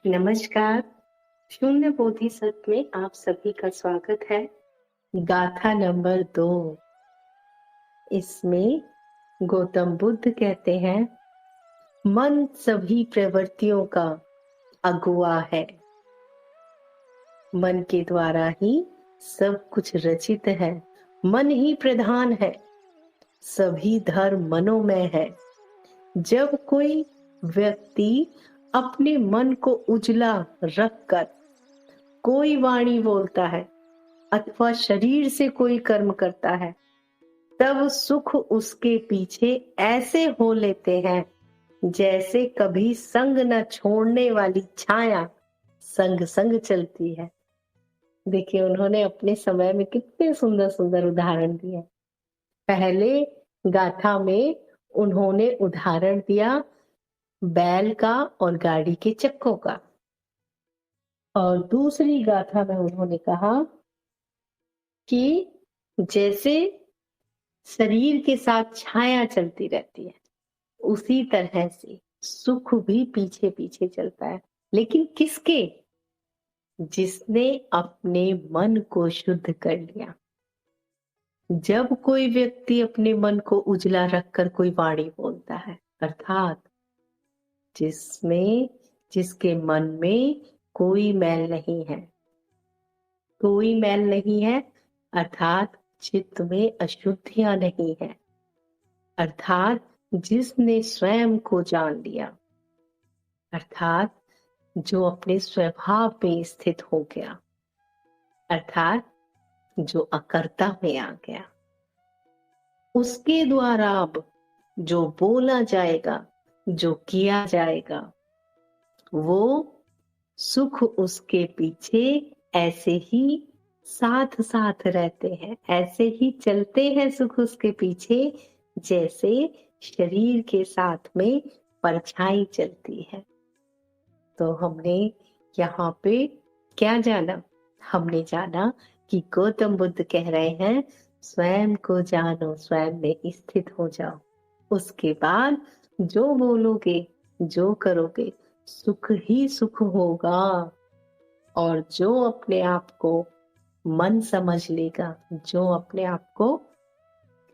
नमस्कार। शून्य बोधिसत्व में आप सभी का स्वागत है। गाथा नंबर 2। इसमें गौतम बुद्ध कहते हैं, मन सभी प्रवृत्तियों का अगुआ है। मन के द्वारा ही सब कुछ रचित है। मन ही प्रधान है। सभी धर्म मनोमय है। जब कोई व्यक्ति अपने मन को उजला रखकर कोई वाणी बोलता है अथवा शरीर से कोई कर्म करता है, तब सुख उसके पीछे ऐसे हो लेते हैं जैसे कभी संग न छोड़ने वाली छाया संग संग चलती है। देखिए, उन्होंने अपने समय में कितने सुंदर सुंदर उदाहरण दिए। पहले गाथा में उन्होंने उदाहरण दिया बैल का और गाड़ी के चक्कों का, और दूसरी गाथा में उन्होंने कहा कि जैसे शरीर के साथ छाया चलती रहती है, उसी तरह से सुख भी पीछे पीछे चलता है। लेकिन किसके? जिसने अपने मन को शुद्ध कर लिया। जब कोई व्यक्ति अपने मन को उजला रखकर कोई वाणी बोलता है, अर्थात जिसके मन में कोई मैल नहीं है, कोई मैल नहीं है, अर्थात चित्त में अशुद्धियां नहीं है, अर्थात जिसने स्वयं को जान लिया, अर्थात जो अपने स्वभाव में स्थित हो गया, अर्थात जो अकर्ता में आ गया, उसके द्वारा अब जो बोला जाएगा, जो किया जाएगा, वो सुख उसके पीछे ऐसे ही साथ साथ रहते हैं, ऐसे ही चलते हैं सुख उसके पीछे जैसे शरीर के साथ में परछाई चलती है। तो हमने यहाँ पे क्या जाना? हमने जाना कि गौतम बुद्ध कह रहे हैं, स्वयं को जानो, स्वयं में स्थित हो जाओ। उसके बाद जो बोलोगे, जो करोगे, सुख ही सुख होगा। और जो अपने आप को मन समझ लेगा, जो अपने आप को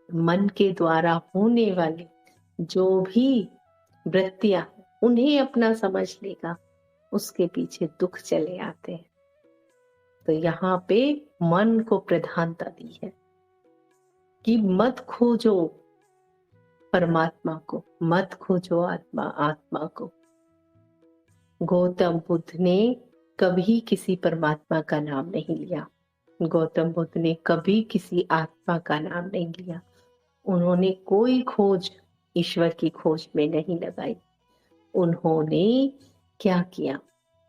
मन के द्वारा होने वाली जो भी वृत्तियां उन्हें अपना समझ लेगा, उसके पीछे दुख चले आते हैं। तो यहाँ पे मन को प्रधानता दी है कि मत खोजो परमात्मा को, मत खोजो आत्मा को। गौतम बुद्ध ने कभी किसी परमात्मा का नाम नहीं लिया। गौतम बुद्ध ने कभी किसी आत्मा का नाम नहीं लिया। उन्होंने कोई खोज ईश्वर की खोज में नहीं लगाई। उन्होंने क्या किया?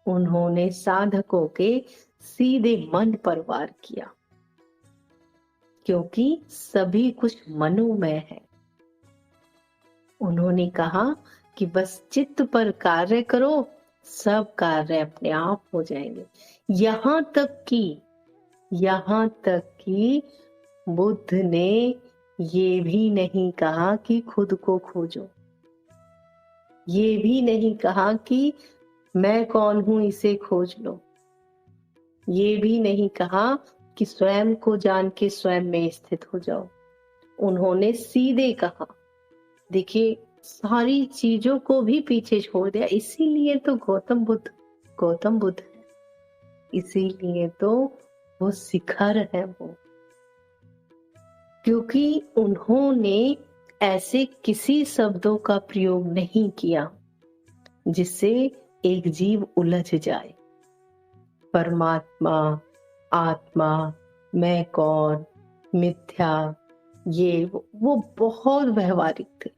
उन्होंने साधकों के सीधे मन पर वार किया, क्योंकि सभी कुछ मनोमय है। उन्होंने कहा कि बस चित्त पर कार्य करो, सब कार्य अपने आप हो जाएंगे। यहाँ तक कि बुद्ध ने ये भी नहीं कहा कि खुद को खोजो, ये भी नहीं कहा कि मैं कौन हूं इसे खोज लो, ये भी नहीं कहा कि स्वयं को जान के स्वयं में स्थित हो जाओ। उन्होंने सीधे कहा, देखिए, सारी चीजों को भी पीछे छोड़ दिया। इसीलिए तो गौतम बुद्ध है, इसीलिए तो वो शिखर है वो, क्योंकि उन्होंने ऐसे किसी शब्दों का प्रयोग नहीं किया जिससे एक जीव उलझ जाए। परमात्मा, आत्मा, मैं कौन, मिथ्या, ये वो बहुत व्यवहारिक थे।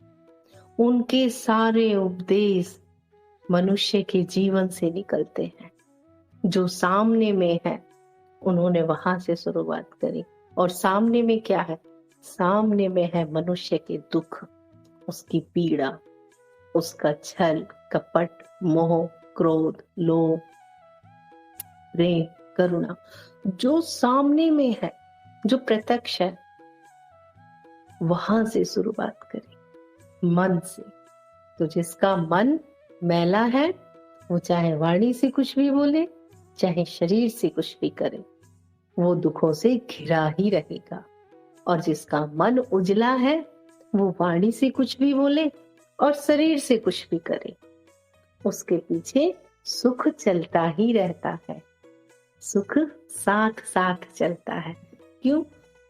उनके सारे उपदेश मनुष्य के जीवन से निकलते हैं। जो सामने में है उन्होंने वहां से शुरुआत करी। और सामने में क्या है? सामने में है मनुष्य के दुख, उसकी पीड़ा, उसका छल, कपट, मोह, क्रोध, लोभ, प्रेम, करुणा, जो सामने में है, जो प्रत्यक्ष है। वहां से शुरुआत करें, मन से। तो जिसका मन मैला है वो चाहे वाणी से कुछ भी बोले, चाहे शरीर से कुछ भी करे, वो दुखों से घिरा ही रहेगा। और जिसका मन उजला है वो वाणी से कुछ भी बोले और शरीर से कुछ भी करे, उसके पीछे सुख चलता ही रहता है। सुख साथ साथ चलता है। क्यों?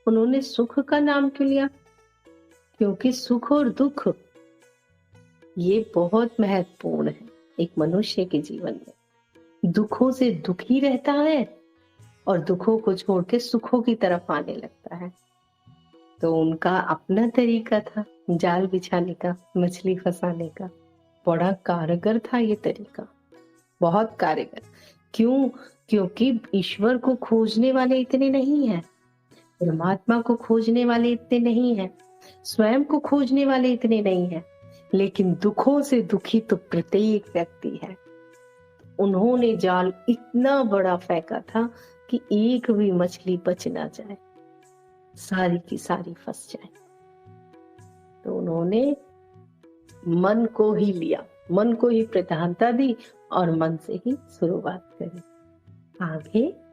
उन्होंने सुख का नाम क्यों लिया? क्योंकि सुख और दुख ये बहुत महत्वपूर्ण है एक मनुष्य के जीवन में। दुखों से दुखी रहता है और दुखों को छोड़ के सुखों की तरफ आने लगता है। तो उनका अपना तरीका था जाल बिछाने का, मछली फंसाने का। बड़ा कारगर था ये तरीका, बहुत कारगर। क्यों? क्योंकि ईश्वर को खोजने वाले इतने नहीं हैं, परमात्मा को खोजने वाले इतने नहीं हैं, स्वयं को खोजने वाले इतने नहीं हैं, लेकिन दुखों से दुखी तो प्रत्येक व्यक्ति है। उन्होंने जाल इतना बड़ा फेंका था कि एक भी मछली बच ना जाए, सारी की सारी फंस जाए। तो उन्होंने मन को ही लिया, मन को ही प्रधानता दी और मन से ही शुरुआत करी। आगे